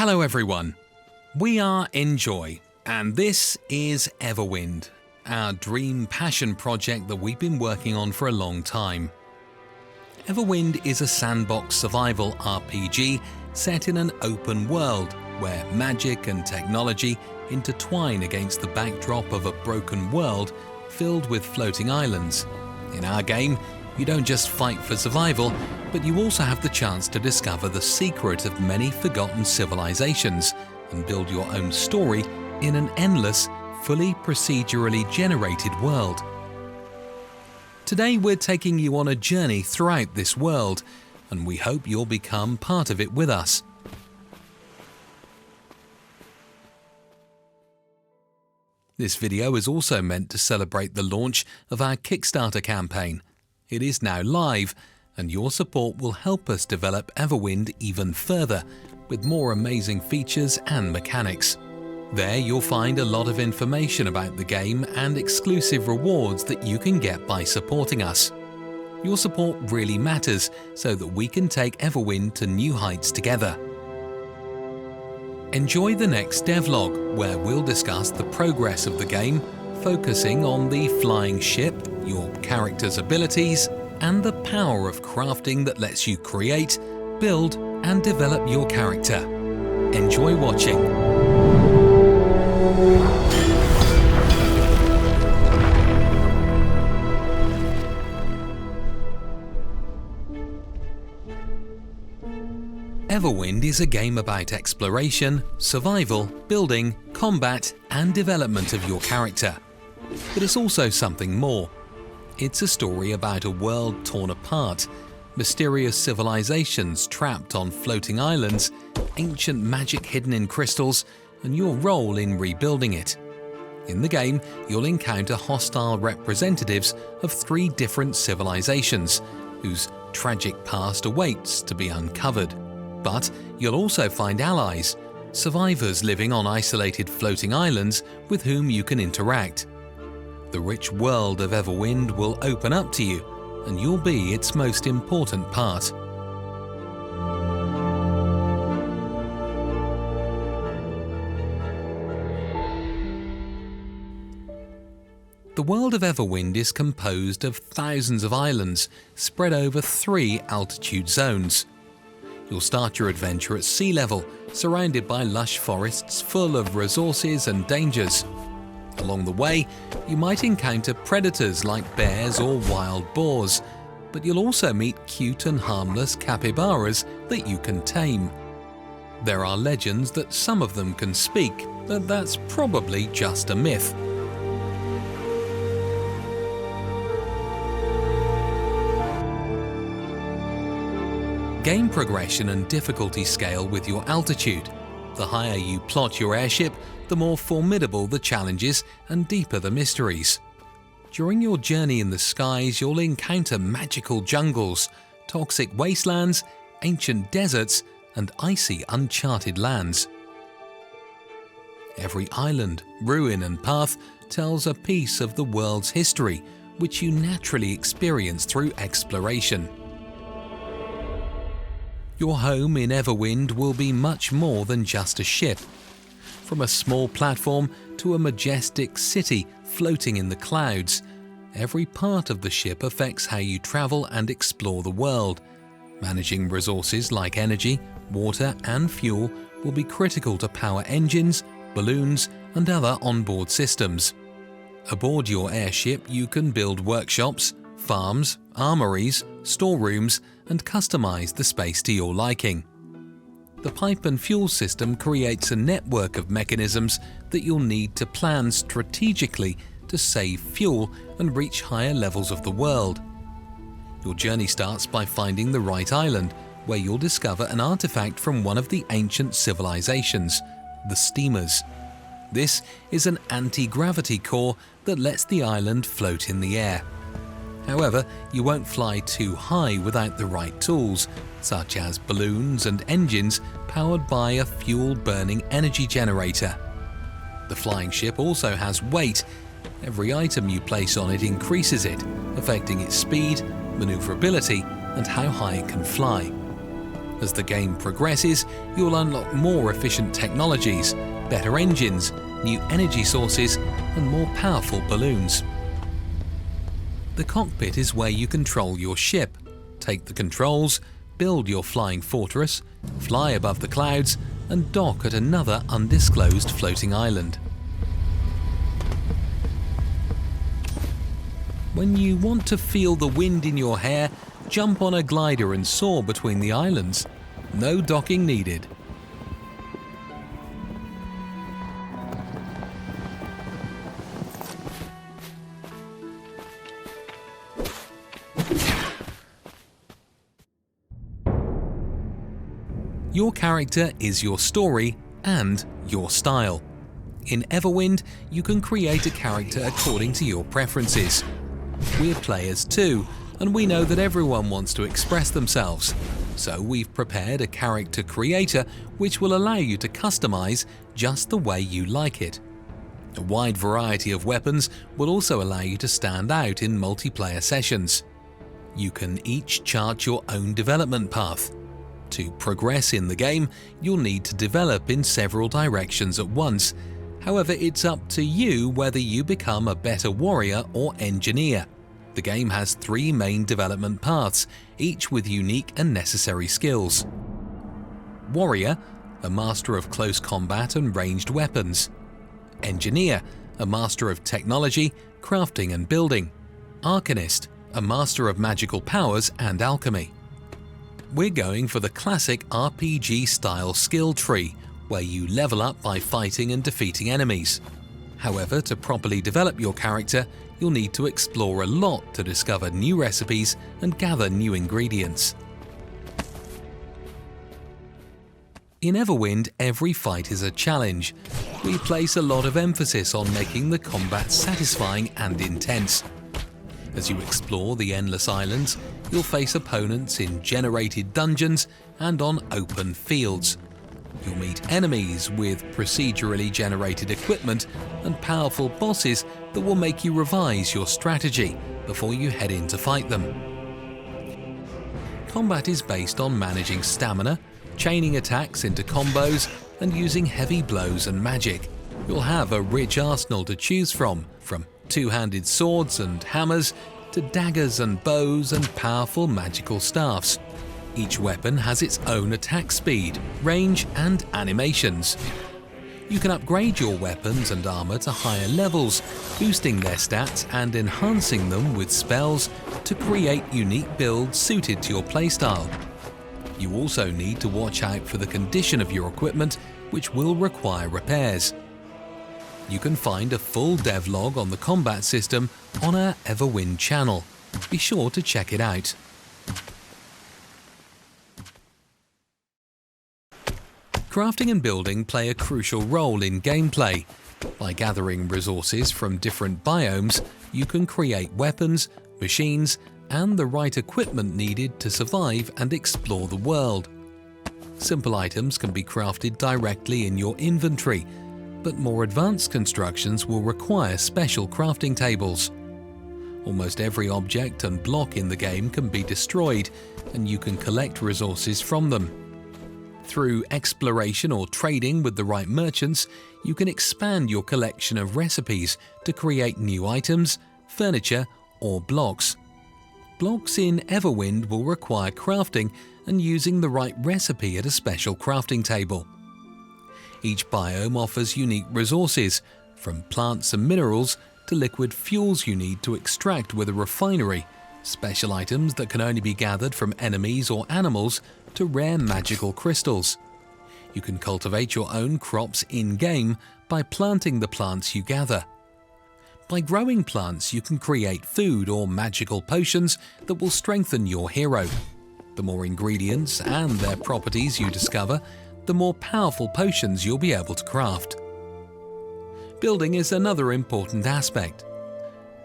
Hello everyone, we are Enjoy and this is Everwind, our dream passion project that we've been working on for a long time. Everwind is a sandbox survival RPG set in an open world where magic and technology intertwine against the backdrop of a broken world filled with floating islands. In our game, you don't just fight for survival, but you also have the chance to discover the secret of many forgotten civilizations and build your own story in an endless, fully procedurally generated world. Today we're taking you on a journey throughout this world, and we hope you'll become part of it with us. This video is also meant to celebrate the launch of our Kickstarter campaign. It is now live, and your support will help us develop Everwind even further, with more amazing features and mechanics. There you'll find a lot of information about the game and exclusive rewards that you can get by supporting us. Your support really matters so that we can take Everwind to new heights together. Enjoy the next devlog, where we'll discuss the progress of the game, focusing on the flying ship, your character's abilities, and the power of crafting that lets you create, build, and develop your character. Enjoy watching. Everwind is a game about exploration, survival, building, combat, and development of your character. But it's also something more. It's a story about a world torn apart, mysterious civilizations trapped on floating islands, ancient magic hidden in crystals, and your role in rebuilding it. In the game, you'll encounter hostile representatives of 3 different civilizations, whose tragic past awaits to be uncovered. But you'll also find allies, survivors living on isolated floating islands with whom you can interact. The rich world of Everwind will open up to you, and you'll be its most important part. The world of Everwind is composed of thousands of islands spread over 3 altitude zones. You'll start your adventure at sea level, surrounded by lush forests full of resources and dangers. Along the way, you might encounter predators like bears or wild boars, but you'll also meet cute and harmless capybaras that you can tame. There are legends that some of them can speak, but that's probably just a myth. Gain progression and difficulty scale with your altitude. The higher you plot your airship, the more formidable the challenges and deeper the mysteries. During your journey in the skies, you'll encounter magical jungles, toxic wastelands, ancient deserts, and icy uncharted lands. Every island, ruin, and path tells a piece of the world's history, which you naturally experience through exploration. Your home in Everwind will be much more than just a ship. From a small platform to a majestic city floating in the clouds, every part of the ship affects how you travel and explore the world. Managing resources like energy, water, and fuel will be critical to power engines, balloons, and other onboard systems. Aboard your airship, you can build workshops, farms, armories, storerooms, and customize the space to your liking. The pipe and fuel system creates a network of mechanisms that you'll need to plan strategically to save fuel and reach higher levels of the world. Your journey starts by finding the right island, where you'll discover an artifact from one of the ancient civilizations, the steamers. This is an anti-gravity core that lets the island float in the air. However, you won't fly too high without the right tools, such as balloons and engines powered by a fuel-burning energy generator. The flying ship also has weight. Every item you place on it increases it, affecting its speed, maneuverability, and how high it can fly. As the game progresses, you'll unlock more efficient technologies, better engines, new energy sources, and more powerful balloons. The cockpit is where you control your ship, take the controls, build your flying fortress, fly above the clouds, and dock at another undisclosed floating island. When you want to feel the wind in your hair, jump on a glider and soar between the islands. No docking needed. Your character is your story and your style. In Everwind, you can create a character according to your preferences. We're players too, and we know that everyone wants to express themselves. So we've prepared a character creator which will allow you to customize just the way you like it. A wide variety of weapons will also allow you to stand out in multiplayer sessions. You can each chart your own development path. To progress in the game, you'll need to develop in several directions at once. However, it's up to you whether you become a better warrior or engineer. The game has 3 main development paths, each with unique and necessary skills. Warrior, a master of close combat and ranged weapons. Engineer, a master of technology, crafting and building. Arcanist, a master of magical powers and alchemy. We're going for the classic RPG-style skill tree, where you level up by fighting and defeating enemies. However, to properly develop your character, you'll need to explore a lot to discover new recipes and gather new ingredients. In Everwind, every fight is a challenge. We place a lot of emphasis on making the combat satisfying and intense. As you explore the endless islands, you'll face opponents in generated dungeons and on open fields. You'll meet enemies with procedurally generated equipment and powerful bosses that will make you revise your strategy before you head in to fight them. Combat is based on managing stamina, chaining attacks into combos, and using heavy blows and magic. You'll have a rich arsenal to choose from two-handed swords and hammers to daggers and bows and powerful magical staffs. Each weapon has its own attack speed, range, and animations. You can upgrade your weapons and armor to higher levels, boosting their stats and enhancing them with spells to create unique builds suited to your playstyle. You also need to watch out for the condition of your equipment, which will require repairs. You can find a full devlog on the combat system on our Everwind channel. Be sure to check it out. Crafting and building play a crucial role in gameplay. By gathering resources from different biomes, you can create weapons, machines, and the right equipment needed to survive and explore the world. Simple items can be crafted directly in your inventory, but more advanced constructions will require special crafting tables. Almost every object and block in the game can be destroyed, and you can collect resources from them. Through exploration or trading with the right merchants, you can expand your collection of recipes to create new items, furniture, or blocks. Blocks in Everwind will require crafting and using the right recipe at a special crafting table. Each biome offers unique resources, from plants and minerals to liquid fuels you need to extract with a refinery, special items that can only be gathered from enemies or animals, to rare magical crystals. You can cultivate your own crops in-game by planting the plants you gather. By growing plants, you can create food or magical potions that will strengthen your hero. The more ingredients and their properties you discover, the more powerful potions you'll be able to craft. Building is another important aspect.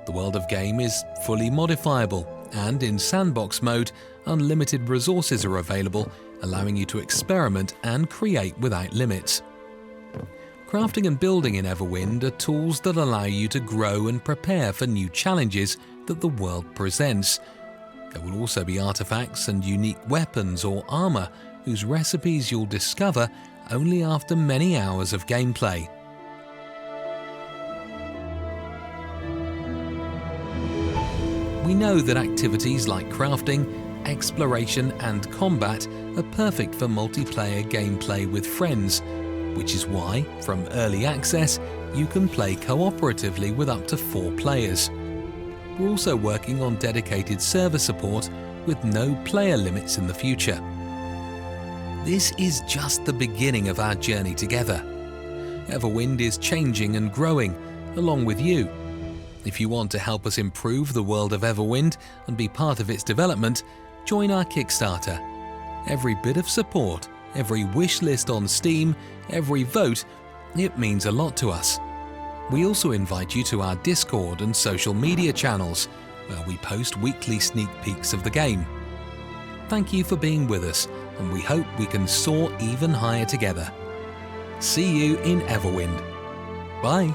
The world of game is fully modifiable, and in sandbox mode, unlimited resources are available, allowing you to experiment and create without limits. Crafting and building in Everwind are tools that allow you to grow and prepare for new challenges that the world presents. There will also be artifacts and unique weapons or armor whose recipes you'll discover only after many hours of gameplay. We know that activities like crafting, exploration and combat are perfect for multiplayer gameplay with friends, which is why, from early access, you can play cooperatively with up to 4 players. We're also working on dedicated server support with no player limits in the future. This is just the beginning of our journey together. Everwind is changing and growing, along with you. If you want to help us improve the world of Everwind and be part of its development, join our Kickstarter. Every bit of support, every wish list on Steam, every vote, it means a lot to us. We also invite you to our Discord and social media channels, where we post weekly sneak peeks of the game. Thank you for being with us, and we hope we can soar even higher together. See you in Everwind. Bye.